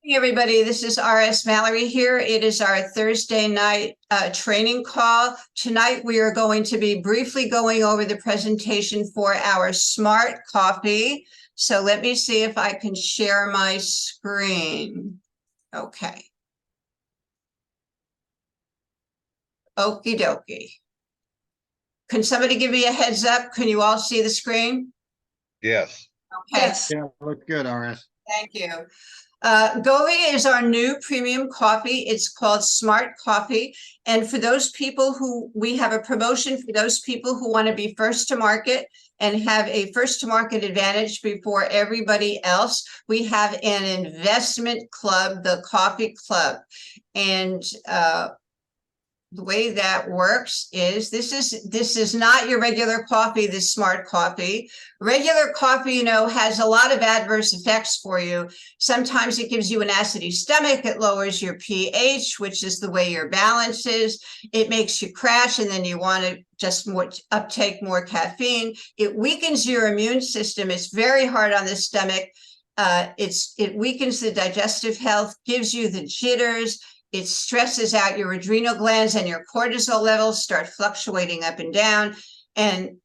Hey everybody, this is RS Mallory here. It is our Thursday night training call. Tonight we are going to be briefly going over the presentation for our Smart Coffee. So let me see if I can share my screen. Okay. Okie dokie. Can somebody give me a heads up? Can you all see the screen? Yes. Okay. Yes. Yeah, looks good, RS. Thank you. Govvi is our new premium coffee. It's called Smart Coffee. And for those people who, we have a promotion for those people who want to be first to market and have a first to market advantage before everybody else. We have an investment club, the Coffee Club. And the way that works is this is not your regular coffee, this Smart Coffee. Regular coffee, you know, has a lot of adverse effects for you. Sometimes it gives you an acidy stomach. It lowers your pH, which is the way your balance is. It makes you crash, and then you want to just uptake more caffeine. It weakens your immune system. It's very hard on the stomach. It weakens the digestive health, gives you the jitters. It stresses out your adrenal glands, and your cortisol levels start fluctuating up and down. And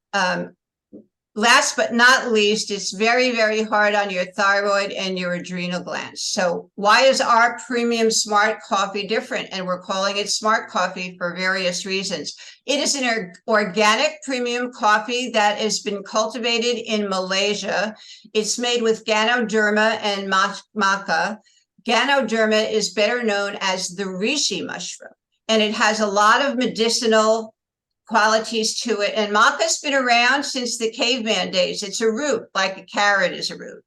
last but not least, it's very, very hard on your thyroid and your adrenal glands. So why is our premium Smart Coffee different? And we're calling it Smart Coffee for various reasons. It is an organic premium coffee that has been cultivated in Malaysia. It's made with Ganoderma and Maca. Ganoderma is better known as the Reishi mushroom, and it has a lot of medicinal qualities to it. And Maca's been around since the caveman days. It's a root, like a carrot is a root.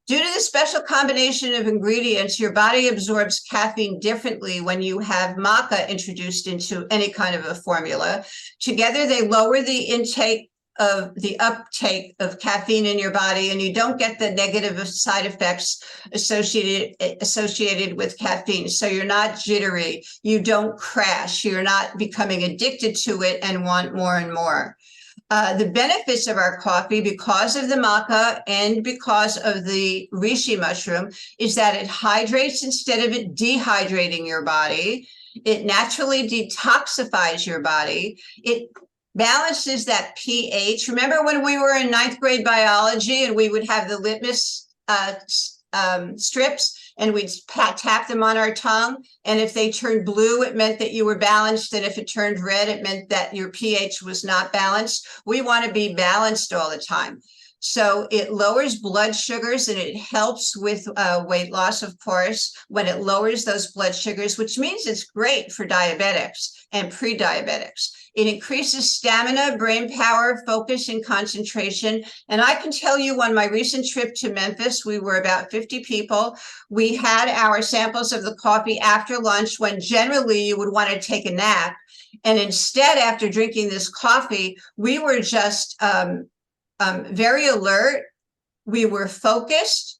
Due to the special combination of ingredients, your body absorbs caffeine differently when you have Maca introduced into any kind of a formula. Together, they lower the intake of the uptake of caffeine in your body, and you don't get the negative side effects associated with caffeine. So you're not jittery, you don't crash, you're not becoming addicted to it and want more and more. The benefits of our coffee, because of the Maca and because of the Reishi mushroom, is that it hydrates instead of it dehydrating your body. It naturally detoxifies your body. It balances that pH. Remember when we were in 9th grade biology and we would have the litmus strips and we'd tap them on our tongue, and if they turned blue, it meant that you were balanced, and if it turned red, it meant that your pH was not balanced. We want to be balanced all the time. So it lowers blood sugars, and it helps with weight loss, of course, when it lowers those blood sugars, which means it's great for diabetics and pre-diabetics. It increases stamina, brain power, focus, and concentration. And I can tell you, on my recent trip to Memphis, we were about 50 people. We had our samples of the coffee after lunch, when generally you would want to take a nap. And instead, after drinking this coffee, we were just very alert. We were focused.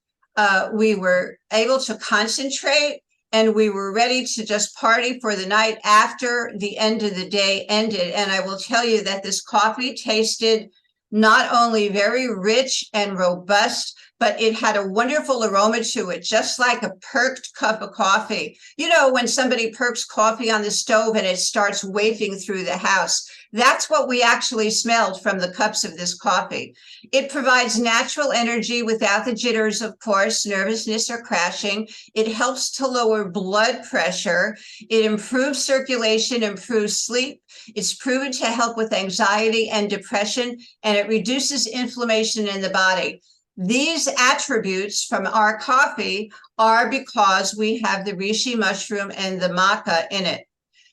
We were able to concentrate, and we were ready to just party for the night after the end of the day ended. And I will tell you that this coffee tasted not only very rich and robust, but it had a wonderful aroma to it, just like a perked cup of coffee. You know, when somebody perks coffee on the stove and it starts wafting through the house, that's what we actually smelled from the cups of this coffee. It provides natural energy without the jitters, of course, nervousness or crashing. It helps to lower blood pressure. It improves circulation, improves sleep. It's proven to help with anxiety and depression, and it reduces inflammation in the body. These attributes from our coffee are because we have the Reishi mushroom and the Maca in it.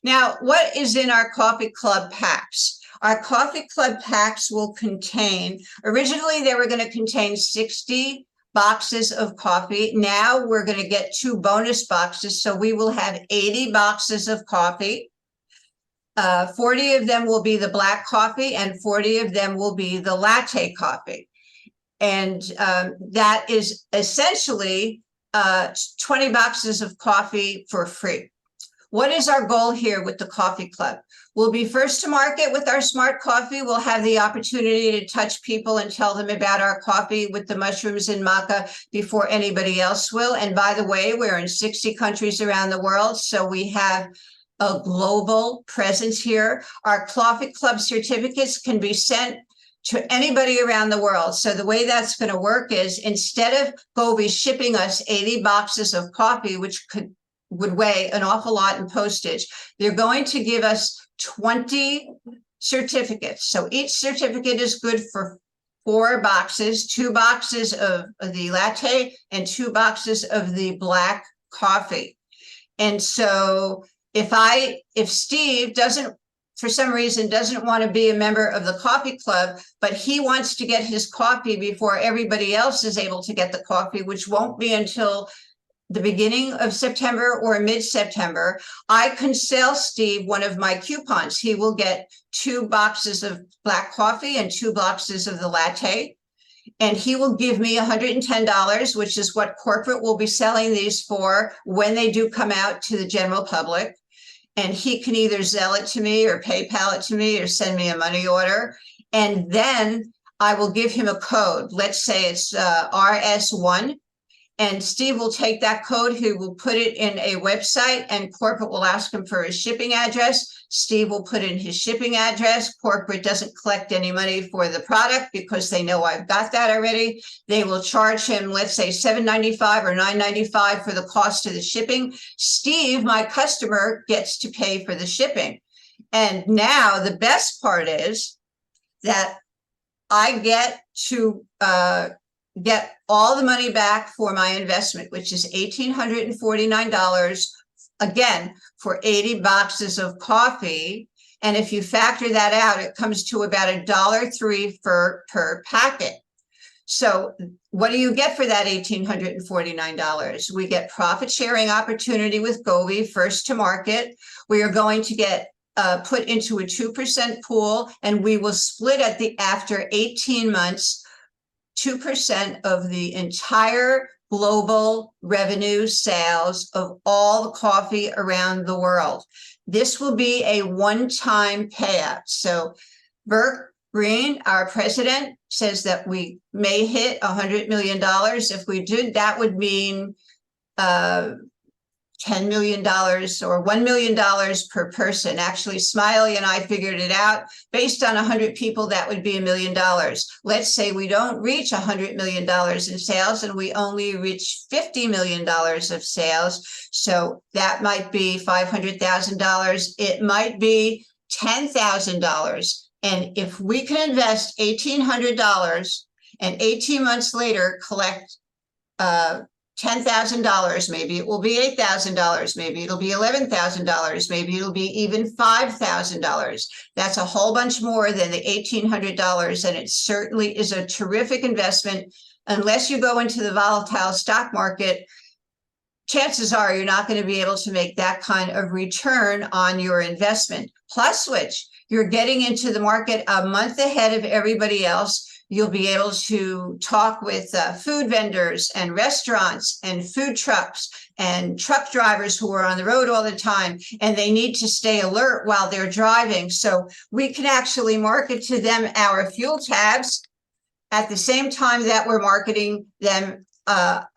Now, what is in our Coffee Club packs? Our Coffee Club packs will contain, originally they were going to contain 60 boxes of coffee. Now we're going to get 2 bonus boxes, so we will have 80 boxes of coffee. 40 of them will be the black coffee, and 40 of them will be the latte coffee. And that is essentially 20 boxes of coffee for free. What is our goal here with the coffee club? We'll be first to market with our smart coffee. We'll have the opportunity to touch people and tell them about our coffee with the mushrooms and maca before anybody else will. And by the way, we're in 60 countries around the world, so we have a global presence here. Our coffee club certificates can be sent to anybody around the world. So the way that's going to work is, instead of Govvi shipping us 80 boxes of coffee, which would weigh an awful lot in postage, they're going to give us 20 certificates. So each certificate is good for 4 boxes, 2 boxes of the latte and 2 boxes of the black coffee. And so if Steve doesn't, for some reason, doesn't want to be a member of the coffee club, but he wants to get his coffee before everybody else is able to get the coffee, which won't be until the beginning of September or mid-September, I can sell Steve one of my coupons. He will get 2 boxes of black coffee and 2 boxes of the latte. And he will give me $110, which is what corporate will be selling these for when they do come out to the general public. And he can either Zelle it to me or PayPal it to me or send me a money order. And then I will give him a code. Let's say it's RS1. And Steve will take that code, he will put it in a website, and corporate will ask him for his shipping address. Steve will put in his shipping address. Corporate doesn't collect any money for the product because they know I've got that already. They will charge him, let's say $7.95 or $9.95 for the cost of the shipping. Steve, my customer, gets to pay for the shipping. And now the best part is that I get to get all the money back for my investment, which is $1,849, again, for 80 boxes of coffee. And if you factor that out, it comes to about $1.03 per packet. So what do you get for that $1,849? We get profit sharing opportunity with Govvi, first to market. We are going to get put into a 2% pool, and we will split after 18 months, 2% of the entire global revenue sales of all the coffee around the world. This will be a one-time payout. So Burke Green, our president, says that we may hit $100 million. If we did, that would mean $10 million or $1 million per person. Actually, Smiley and I figured it out. Based on 100 people, that would be $1 million. Let's say we don't reach $100 million in sales and we only reach $50 million of sales. So that might be $500,000. It might be $10,000. And if we can invest $1,800 and 18 months later collect $10,000, maybe it will be $8,000, maybe it'll be $11,000, maybe it'll be even $5,000. That's a whole bunch more than the $1,800, and it certainly is a terrific investment. Unless you go into the volatile stock market, chances are you're not going to be able to make that kind of return on your investment. Plus, which you're getting into the market a month ahead of everybody else. You'll be able to talk with food vendors and restaurants and food trucks and truck drivers who are on the road all the time, and they need to stay alert while they're driving. So we can actually market to them our fuel tabs at the same time that we're marketing them our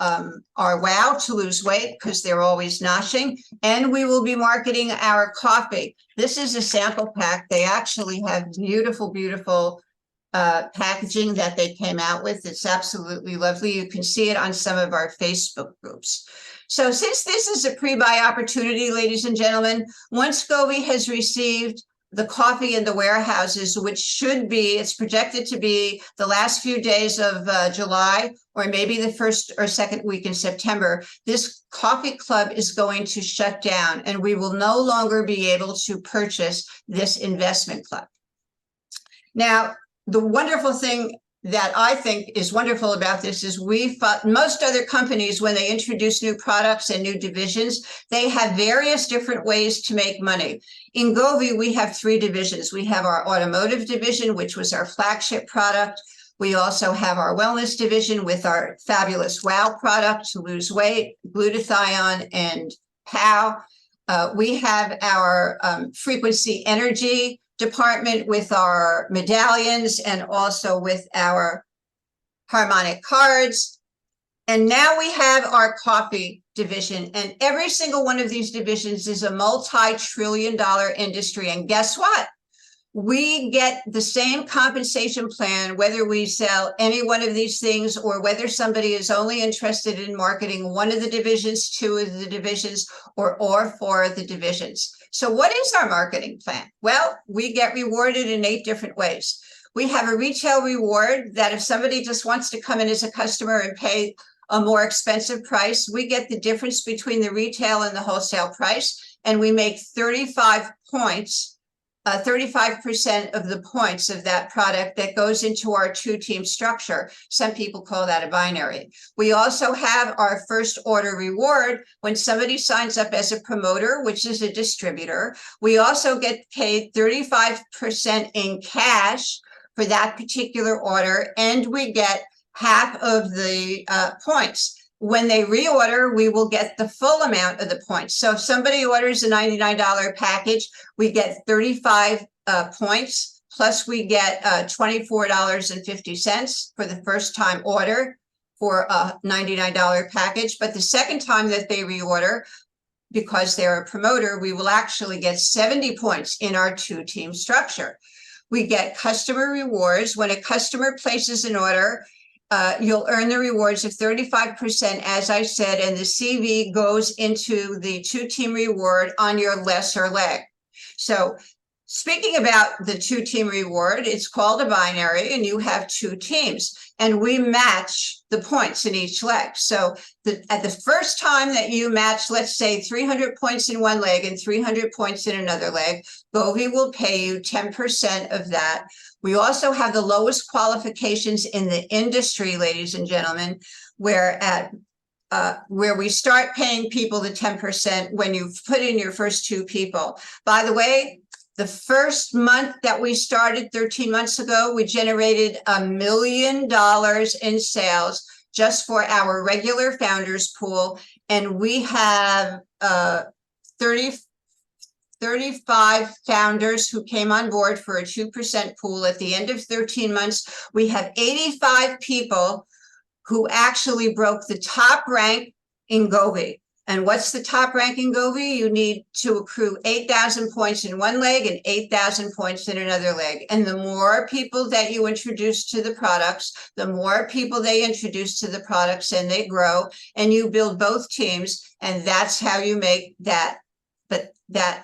wow to lose weight, because they're always noshing, and we will be marketing our coffee. This is a sample pack. They actually have beautiful, beautiful packaging that they came out with. It's absolutely lovely. You can see it on some of our Facebook groups. So since this is a pre-buy opportunity, ladies and gentlemen, once Govvi has received the coffee in the warehouses, which should be, it's projected to be the last few days of July, or maybe the first or second week in September, this coffee club is going to shut down, and we will no longer be able to purchase this investment club. Now, the wonderful thing that I think is wonderful about this is most other companies, when they introduce new products and new divisions, they have various different ways to make money. In Govvi, we have 3 divisions. We have our automotive division, which was our flagship product. We also have our wellness division with our fabulous WOW product to lose weight, glutathione and POW. We have our frequency energy department with our medallions and also with our harmonic cards. And now we have our coffee division, and every single one of these divisions is a multi-trillion-dollar industry. And guess what? We get the same compensation plan, whether we sell any one of these things or whether somebody is only interested in marketing one of the divisions, two of the divisions, or four of the divisions. So what is our marketing plan? Well, we get rewarded in 8 different ways. We have a retail reward that if somebody just wants to come in as a customer and pay a more expensive price, we get the difference between the retail and the wholesale price, and we make 35 points, 35% of the points of that product that goes into our 2-team structure. Some people call that a binary. We also have our first order reward when somebody signs up as a promoter, which is a distributor. We also get paid 35% in cash for that particular order, and we get half of the points. When they reorder, we will get the full amount of the points. So if somebody orders a $99 package, we get 35 points, plus we get $24.50 for the first time order for a $99 package. But the second time that they reorder, because they're a promoter, we will actually get 70 points in our 2-team structure. We get customer rewards. When a customer places an order, you'll earn the rewards of 35%, as I said, and the CV goes into the 2-team reward on your lesser leg. So speaking about the 2-team reward, it's called a binary, and you have 2 teams, and we match the points in each leg. So at the first time that you match, let's say 300 points in one leg and 300 points in another leg, Govvi will pay you 10% of that. We also have the lowest qualifications in the industry, ladies and gentlemen, where we start paying people the 10% when you've put in your first 2 people. By the way, the first month that we started 13 months ago, we generated $1 million in sales just for our regular founders pool. And we have 35 founders who came on board for a 2% pool. At the end of 13 months, we have 85 people who actually broke the top rank in Govvi. And what's the top rank in Govvi? You need to accrue 8,000 points in one leg and 8,000 points in another leg. And the more people that you introduce to the products, the more people they introduce to the products, and they grow, and you build both teams. And that's how you make that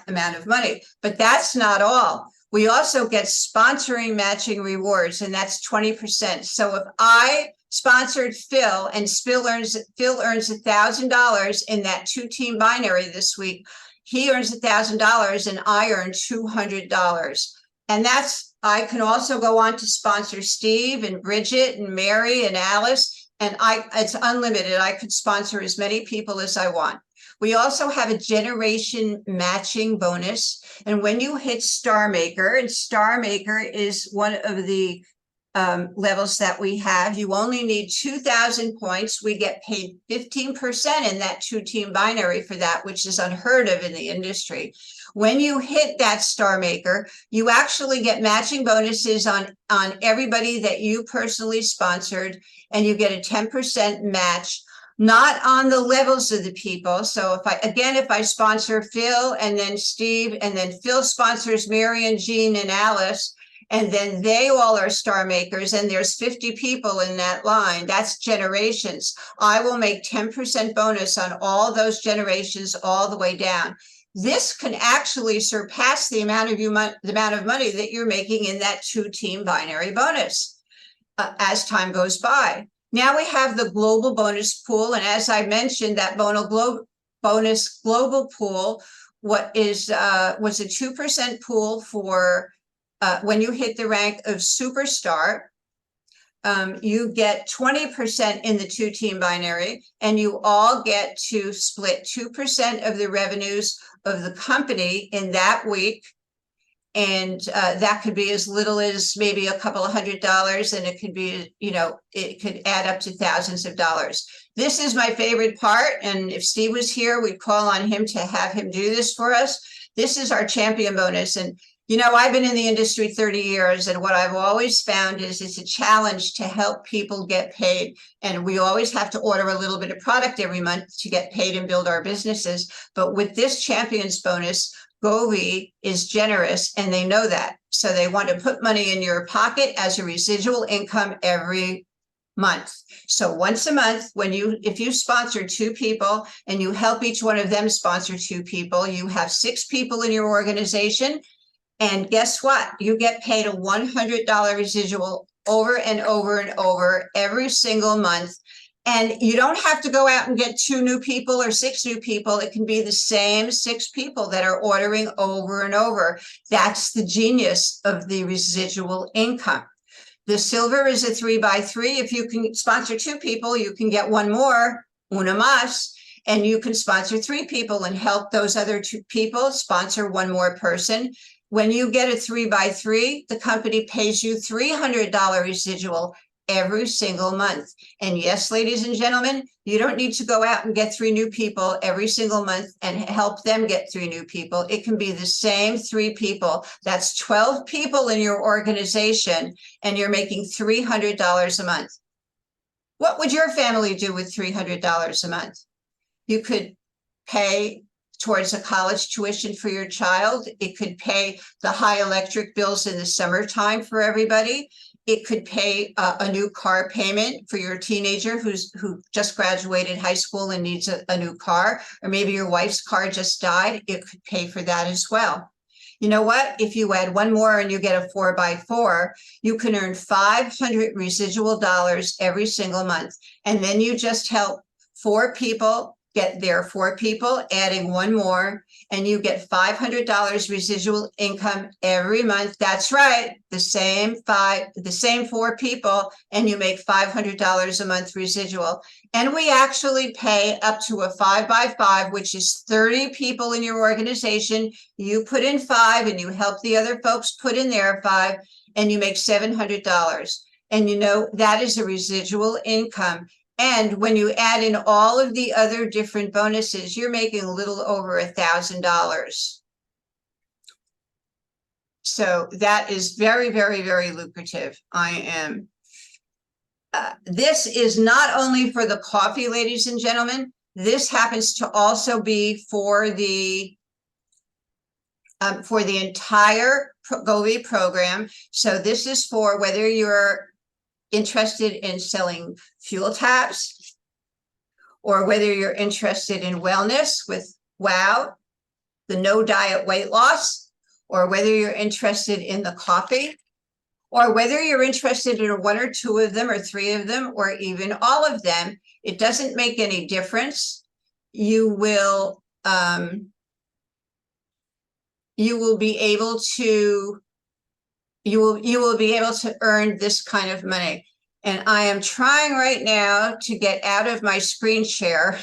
amount of money. But that's not all. We also get sponsoring matching rewards, and that's 20%. So if I sponsored Phil and Phil earns $1,000 in that 2-team binary this week, he earns $1,000 and I earn $200. And I can also go on to sponsor Steve and Bridget and Mary and Alice, and it's unlimited. I could sponsor as many people as I want. We also have a generation matching bonus. And when you hit Star Maker, and Star Maker is one of the levels that we have, you only need 2,000 points. We get paid 15% in that 2-team binary for that, which is unheard of in the industry. When you hit that Star Maker, you actually get matching bonuses on everybody that you personally sponsored, and you get a 10% match, not on the levels of the people. So if I sponsor Phil and then Steve, and then Phil sponsors Mary and Jean and Alice, and then they all are Star Makers, and there's 50 people in that line, that's generations. I will make 10% bonus on all those generations all the way down. This can actually surpass the amount of money that you're making in that 2-team binary bonus as time goes by. Now we have the global bonus pool. And as I mentioned, that bonus global pool was a 2% pool for when you hit the rank of superstar. You get 20% in the 2-team binary, and you all get to split 2% of the revenues of the company in that week. And that could be as little as maybe a couple of $100, and it could be, it could add up to thousands of dollars. This is my favorite part. And if Steve was here, we'd call on him to have him do this for us. This is our champion bonus. And, you know, I've been in the industry 30 years, and what I've always found is it's a challenge to help people get paid. And we always have to order a little bit of product every month to get paid and build our businesses. But with this champions bonus, Govvi is generous, and they know that. So they want to put money in your pocket as a residual income every month. So once a month, if you sponsor 2 people and you help each one of them sponsor 2 people, you have 6 people in your organization. And guess what? You get paid a $100 residual over and over and over every single month. And you don't have to go out and get 2 new people or 6 new people. It can be the same 6 people that are ordering over and over. That's the genius of the residual income. The silver is a 3x3. If you can sponsor 2 people, you can get 1 more, una más, and you can sponsor 3 people and help those other 2 people sponsor 1 more person. When you get a 3x3, the company pays you $300 residual every single month. And yes, ladies and gentlemen, you don't need to go out and get 3 new people every single month and help them get 3 new people. It can be the same 3 people. That's 12 people in your organization, and you're making $300 a month. What would your family do with $300 a month? You could pay towards a college tuition for your child. It could pay the high electric bills in the summertime for everybody. It could pay a new car payment for your teenager who just graduated high school and needs a new car, or maybe your wife's car just died. It could pay for that as well. You know what? If you add 1 more and you get a 4x4, you can earn $500 residual dollars every single month. And then you just help 4 people get their 4 people, adding 1 more, and you get $500 residual income every month. That's right, the same 4 people, and you make $500 a month residual. And we actually pay up to a 5x5, which is 30 people in your organization. You put in 5 and you help the other folks put in their 5, and you make $700. And you know, that is a residual income. And when you add in all of the other different bonuses, you're making a little over $1,000. So that is very, very, very lucrative. This is not only for the coffee, ladies and gentlemen. This happens to also be for the entire Govvi program. So this is for whether you're interested in selling fuel taps, or whether you're interested in wellness with WOW, the no diet weight loss, or whether you're interested in the coffee, or whether you're interested in 1 or 2 of them or 3 of them, or even all of them. It doesn't make any difference. You will be able to earn this kind of money. And I am trying right now to get out of my screen share.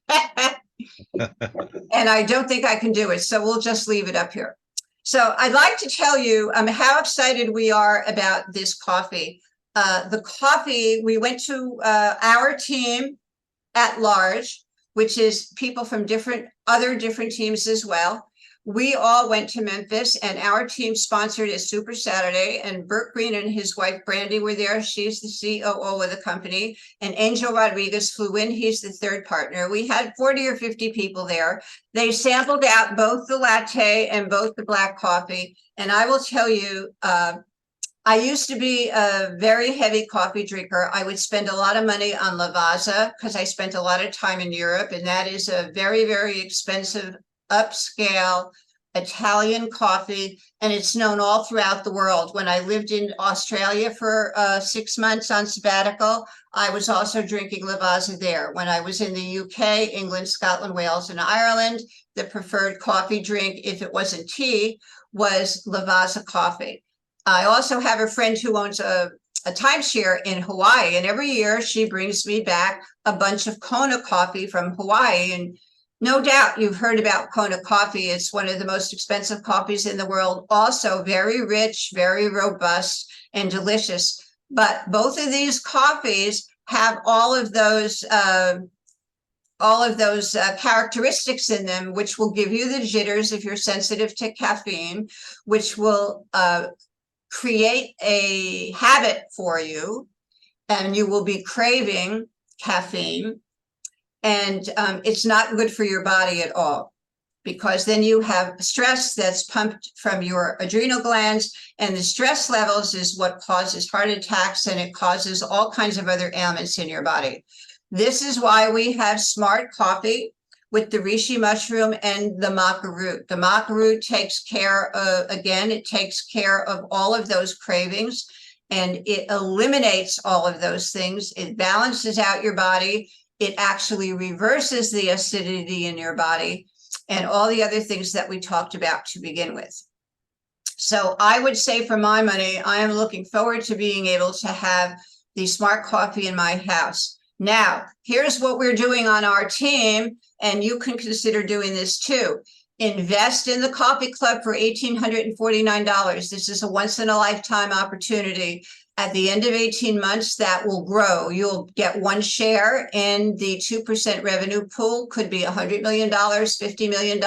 And I don't think I can do it. So we'll just leave it up here. So I'd like to tell you how excited we are about this coffee. The coffee, we went to our team at large, which is people from other different teams as well. We all went to Memphis, and our team sponsored a Super Saturday, and Bert Green and his wife Brandy were there. She's the COO of the company, and Angel Rodriguez flew in. He's the 3rd partner. We had 40 or 50 people there. They sampled out both the latte and both the black coffee. And I will tell you, I used to be a very heavy coffee drinker. I would spend a lot of money on Lavazza because I spent a lot of time in Europe, and that is a very, very expensive upscale Italian coffee, and it's known all throughout the world. When I lived in Australia for 6 months on sabbatical, I was also drinking Lavazza there. When I was in the UK, England, Scotland, Wales, and Ireland, the preferred coffee drink, if it wasn't tea, was Lavazza coffee. I also have a friend who owns a timeshare in Hawaii, and every year she brings me back a bunch of Kona coffee from Hawaii. And no doubt you've heard about Kona coffee. It's one of the most expensive coffees in the world. Also very rich, very robust, and delicious. But both of these coffees have all of those characteristics in them, which will give you the jitters if you're sensitive to caffeine, which will create a habit for you, and you will be craving caffeine. And it's not good for your body at all, because then you have stress that's pumped from your adrenal glands, and the stress levels is what causes heart attacks, and it causes all kinds of other ailments in your body. This is why we have Smart Coffee with the Reishi mushroom and the Maca root. The Maca root takes care of, again, it takes care of all of those cravings, and it eliminates all of those things. It balances out your body. It actually reverses the acidity in your body and all the other things that we talked about to begin with. So I would say, for my money, I am looking forward to being able to have the Smart Coffee in my house. Now, here's what we're doing on our team, and you can consider doing this too. Invest in the coffee club for $1,849. This is a once-in-a-lifetime opportunity. At the end of 18 months, that will grow. You'll get one share in the 2% revenue pool. Could be $100 million, $50 million,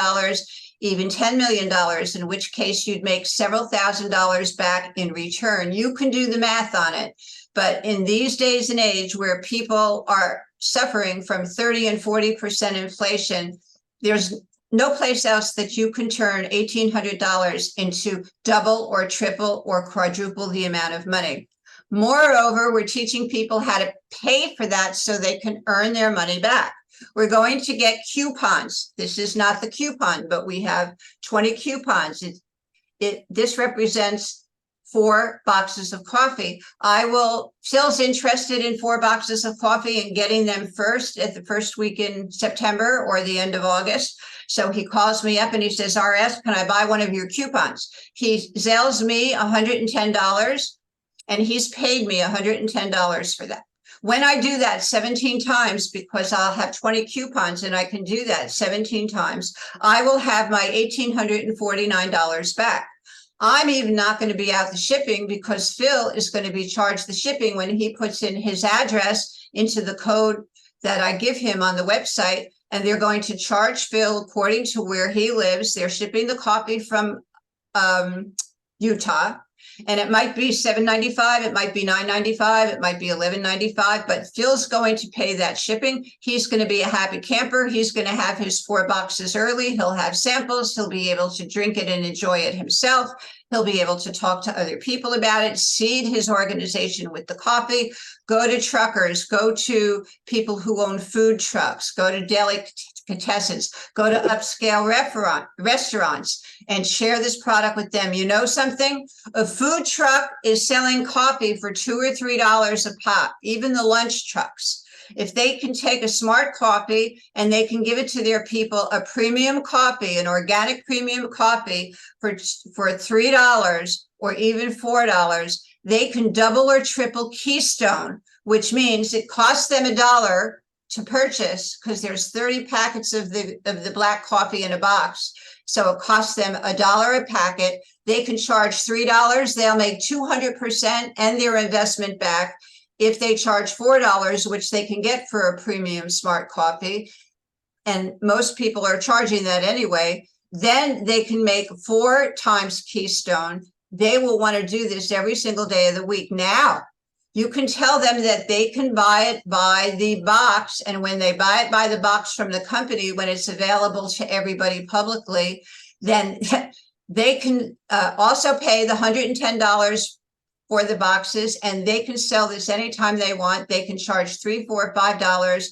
even $10 million, in which case you'd make several $1,000s back in return. You can do the math on it. But in these days and age where people are suffering from 30 and 40% inflation, there's no place else that you can turn $1,800 into double or triple or quadruple the amount of money. Moreover, we're teaching people how to pay for that so they can earn their money back. We're going to get coupons. This is not the coupon, but we have 20 coupons. This represents 4 boxes of coffee. Phil's interested in 4 boxes of coffee and getting them first at the first week in September or the end of August. So he calls me up and he says, RS, can I buy one of your coupons? He Zelles me $110 and he's paid me $110 for that. When I do that 17 times, because I'll have 20 coupons and I can do that 17 times, I will have my $1,849 back. I'm even not going to be out the shipping, because Phil is going to be charged the shipping when he puts in his address into the code that I give him on the website, and they're going to charge Phil according to where he lives. They're shipping the coffee from Utah, and it might be $7.95, it might be $9.95, it might be $11.95, but Phil's going to pay that shipping. He's going to be a happy camper. He's going to have his 4 boxes early. He'll have samples. He'll be able to drink it and enjoy it himself. He'll be able to talk to other people about it, seed his organization with the coffee, go to truckers, go to people who own food trucks, go to delicatessens, go to upscale restaurants and share this product with them. You know something? A food truck is selling coffee for $2 or $3 a pop, even the lunch trucks. If they can take a Smart Coffee and they can give it to their people, a premium coffee, an organic premium coffee for $3 or even $4, they can double or triple Keystone, which means it costs them $1 to purchase, because there's 30 packets of the black coffee in a box. So it costs them $1 a packet. They can charge $3. They'll make 200% and their investment back. If they charge $4, which they can get for a premium Smart Coffee, and most people are charging that anyway, then they can make 4 times Keystone. They will want to do this every single day of the week. Now, you can tell them that they can buy it by the box, and when they buy it by the box from the company, when it's available to everybody publicly, then they can also pay the $110 for the boxes, and they can sell this anytime they want. They can charge $3, $4, $5,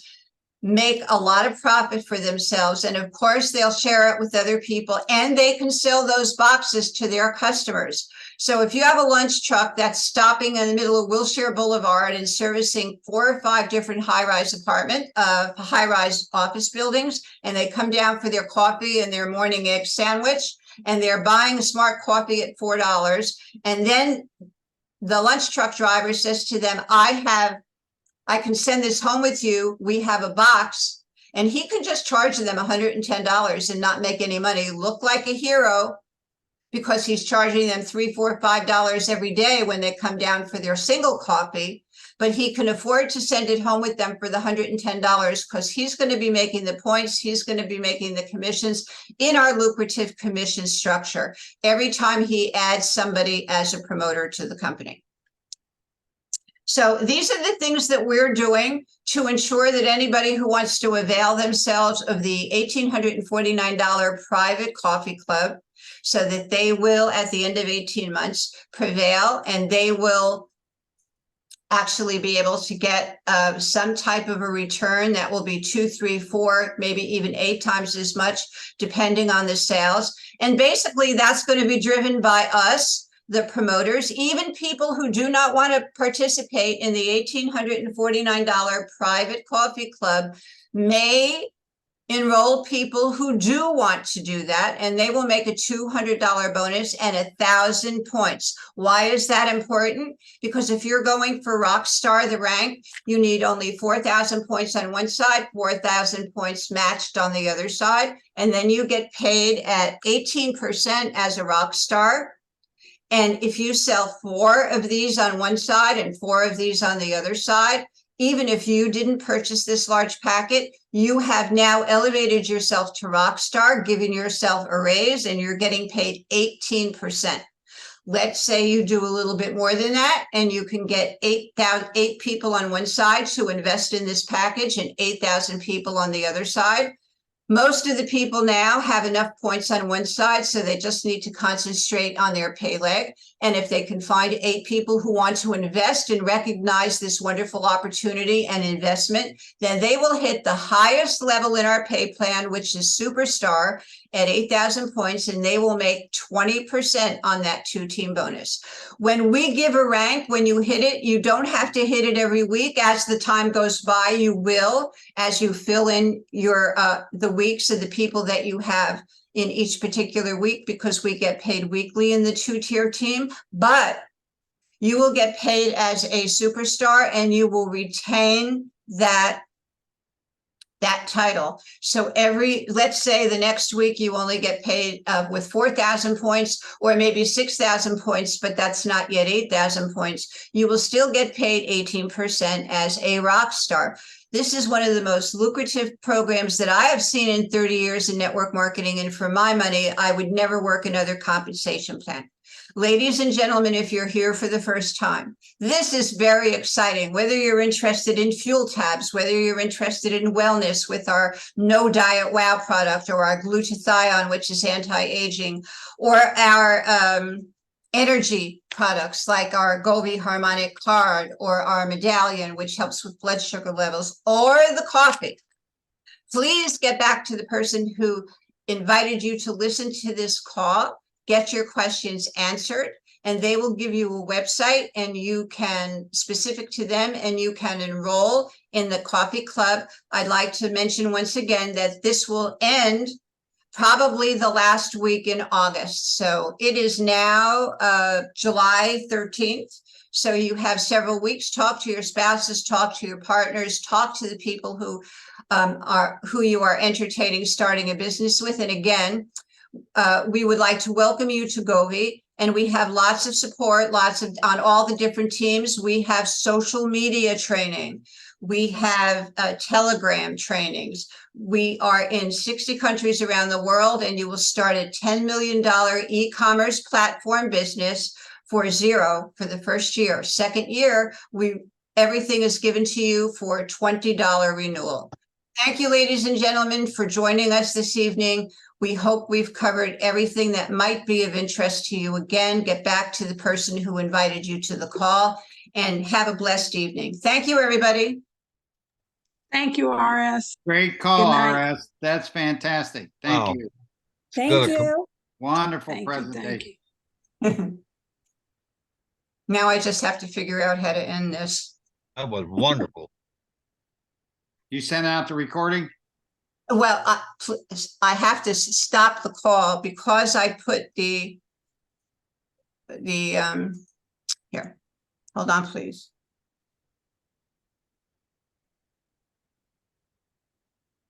make a lot of profit for themselves. And of course, they'll share it with other people, and they can sell those boxes to their customers. So if you have a lunch truck that's stopping in the middle of Wilshire Boulevard and servicing 4 or 5 different high-rise office buildings, and they come down for their coffee and their morning egg sandwich, and they're buying a Smart Coffee at $4, and then the lunch truck driver says to them, I can send this home with you. We have a box, and he can just charge them $110 and not make any money, look like a hero, because he's charging them $3, $4, $5 every day when they come down for their single coffee. but he can afford to send it home with them for the $110 because he's going to be making the points. He's going to be making the commissions in our lucrative commission structure every time he adds somebody as a promoter to the company. So these are the things that we're doing to ensure that anybody who wants to avail themselves of the $1,849 private coffee club, so that they will, at the end of 18 months, prevail, and they will actually be able to get some type of a return that will be 2, 3, 4, maybe even 8 times as much, depending on the sales. And basically, that's going to be driven by us, the promoters. Even people who do not want to participate in the $1,849 private coffee club may enroll people who do want to do that, and they will make a $200 bonus and 1,000 points. Why is that important? Because if you're going for Rockstar, the rank, you need only 4,000 points on one side, 4,000 points matched on the other side, and then you get paid at 18% as a Rockstar. And if you sell 4 of these on one side and 4 of these on the other side, even if you didn't purchase this large packet, you have now elevated yourself to Rockstar, giving yourself a raise, and you're getting paid 18%. Let's say you do a little bit more than that, and you can get 8 people on one side to invest in this package and 8,000 people on the other side. Most of the people now have enough points on one side, so they just need to concentrate on their pay leg. And if they can find 8 people who want to invest and recognize this wonderful opportunity and investment, then they will hit the highest level in our pay plan, which is Superstar, at 8,000 points, and they will make 20% on that 2-team bonus. When we give a rank, when you hit it, you don't have to hit it every week. As the time goes by, you will, as you fill in your the weeks of the people that you have in each particular week, because we get paid weekly in the 2-tier team. But you will get paid as a Superstar, and you will retain that title. So let's say the next week you only get paid with 4,000 points, or maybe 6,000 points, but that's not yet 8,000 points. You will still get paid 18% as a rock star. This is one of the most lucrative programs that I have seen in 30 years in network marketing. And for my money, I would never work another compensation plan. Ladies and gentlemen, if you're here for the first time, this is very exciting. Whether you're interested in fuel tabs, whether you're interested in wellness with our No Diet Wow product, or our glutathione, which is anti-aging, or our energy products like our Govvi Harmonic Card, or our medallion, which helps with blood sugar levels, or the coffee, please get back to the person who invited you to listen to this call. Get your questions answered, and they will give you a website, and you can, specific to them, and you can enroll in the coffee club. I'd like to mention once again that this will end probably the last week in August. So it is now July 13th. So you have several weeks. Talk to your spouses, talk to your partners, talk to the people who you are entertaining starting a business with. And again, we would like to welcome you to Govvi, and we have lots of support, on all the different teams. We have social media training. We have Telegram trainings. We are in 60 countries around the world, and you will start a $10 million e-commerce platform business for zero for the first year. Second year, everything is given to you for a $20 renewal. Thank you, ladies and gentlemen, for joining us this evening. We hope we've covered everything that might be of interest to you. Again, get back to the person who invited you to the call, and have a blessed evening. Thank you, everybody. Thank you, RS. Great call, RS. That's fantastic. Thank you. Thank you. Wonderful Thank presentation. you. Now I just have to figure out how to end this. That was wonderful. You sent out the recording? Well, I have to stop the call because I put the here. Hold on, please.